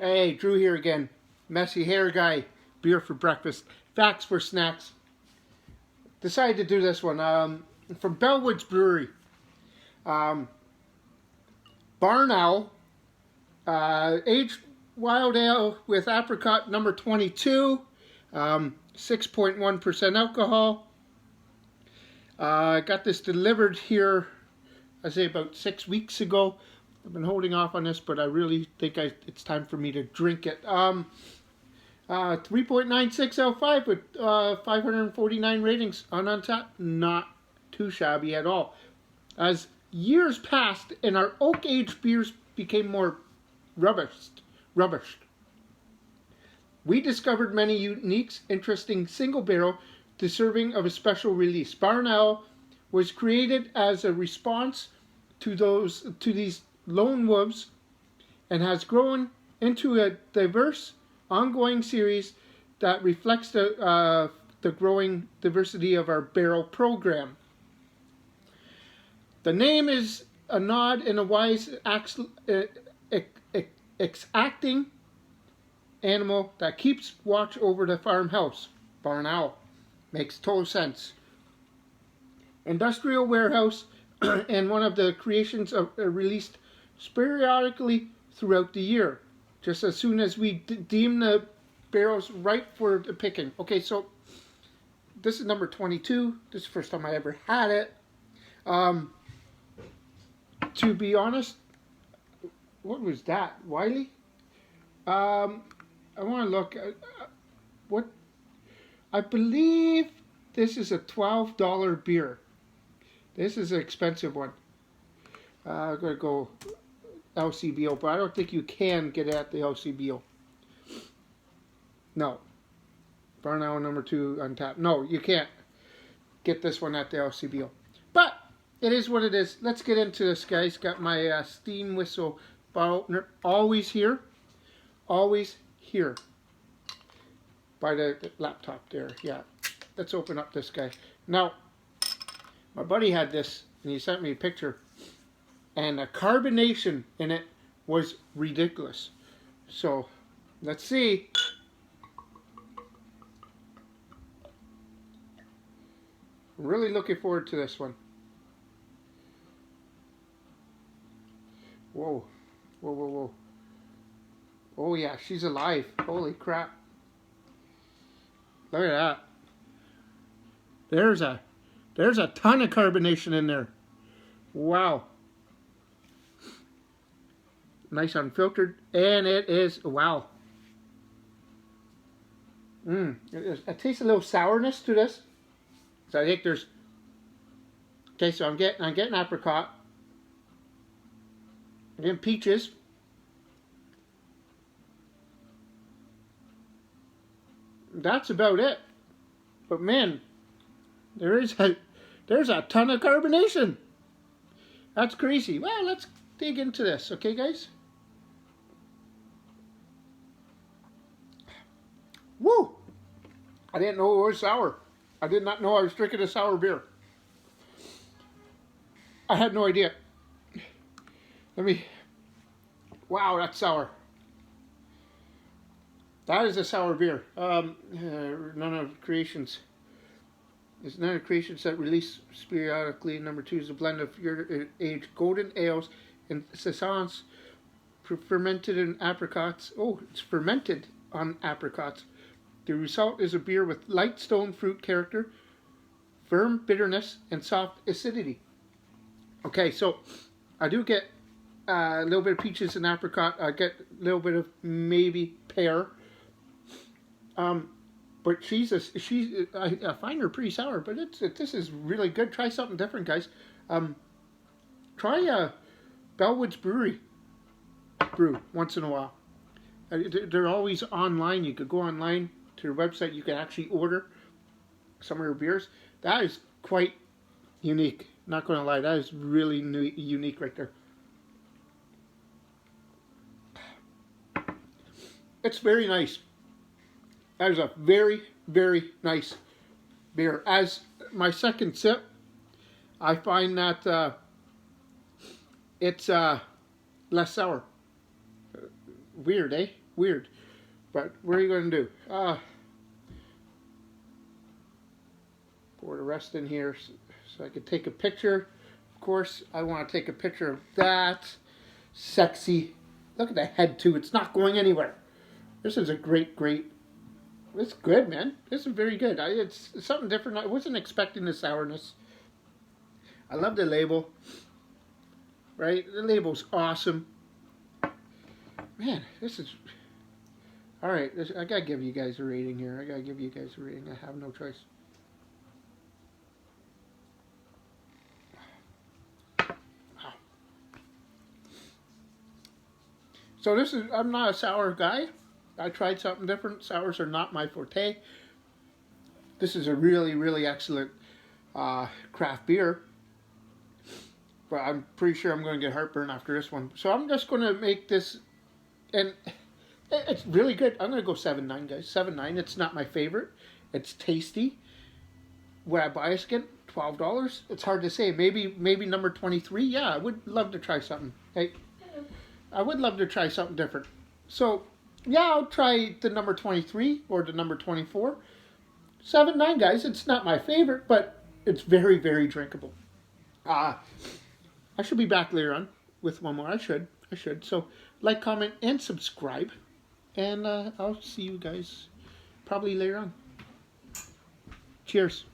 Hey, Drew here again. Messy hair guy, beer for breakfast, facts for snacks. Decided to do this one from Bellwoods Brewery. Um, Barn Owl, aged wild ale with apricot number 22, 6.1% alcohol. I got this delivered here, I say about 6 weeks ago. I've been holding off on this, but I really think it's time for me to drink it. 3.96 out of 5 with 549 ratings on Untappd. Not too shabby at all. As years passed and our oak-aged beers became more rubbished, we discovered many unique, interesting single barrel deserving of a special release. Barn Owl was created as a response to these lone wolves and has grown into a diverse, ongoing series that reflects the growing diversity of our barrel program. The name is a nod and a wise acting animal that keeps watch over the farmhouse. Barn Owl. Makes total sense. Industrial warehouse and one of the creations released periodically throughout the year, just as soon as we deem the barrels ripe for the picking. Okay, so this is number 22. This is the first time I ever had it. To be honest, what was that, Wiley? I want to look at what I believe this is a $12 beer. This is an expensive one. I'm going to go LCBO, but I don't think you can get it at the LCBO. No. Barn Owl number 2 Untappd. No, you can't get this one at the LCBO. But it is what it is. Let's get into this, guys. Got my steam whistle bottle opener. Always here. Always here. By the laptop there. Yeah. Let's open up this guy. Now, my buddy had this, and he sent me a picture, and the carbonation in it was ridiculous. So, let's see. I'm really looking forward to this one. Whoa. Whoa, whoa, whoa. Oh yeah, she's alive. Holy crap. Look at that. There's a ton of carbonation in there. Wow. Nice unfiltered. And it is, wow. It tastes a little sourness to this. So I think there's, okay, so I'm getting apricot. I'm getting peaches. That's about it. But man, there's a ton of carbonation. That's crazy. Well, let's dig into this, okay, guys? Woo! I didn't know it was sour. I did not know I was drinking a sour beer. I had no idea. Wow, that's sour. That is a sour beer. None of creations. It's none of creations that release periodically. Number 2 is a blend of aged golden ales and saisons fermented in apricots. Oh, it's fermented on apricots. The result is a beer with light stone fruit character, firm bitterness, and soft acidity. Okay, so I do get a little bit of peaches and apricot. I get a little bit of maybe pear. But I find her pretty sour, but this is really good. Try something different, guys. Try Bellwoods Brewery brew once in a while. They're always online. You could go online to their website. You can actually order some of their beers. That is quite unique. Not going to lie, that is really unique right there. It's very nice. That is a very, very nice beer. As my second sip, I find that it's less sour. Weird, eh? Weird. But what are you going to do? Pour the rest in here so I could take a picture. Of course, I want to take a picture of that. Sexy. Look at the head, too. It's not going anywhere. This is a great. It's good, man. This is very good. It's something different. I wasn't expecting the sourness. I love the label. Right? The label's awesome. Man, this is... Alright, I gotta give you guys a rating here. I have no choice. Wow. So this is... I'm not a sour guy. I tried something different. Sours are not my forte. This is a really excellent craft beer. But I'm pretty sure I'm going to get heartburn after this one. So I'm just going to make this, and it's really good. I'm going to go 7.9, guys. 7.9. It's not my favorite. It's tasty. Would I buy this again? $12. It's hard to say. Maybe number 23. Yeah, I would love to try something. Hey, I would love to try something different. So yeah, I'll try the number 23 or the number 24. 7.9, guys. It's not my favorite, but it's very drinkable. I should be back later on with one more. I should. So like, comment, and subscribe. And I'll see you guys probably later on. Cheers.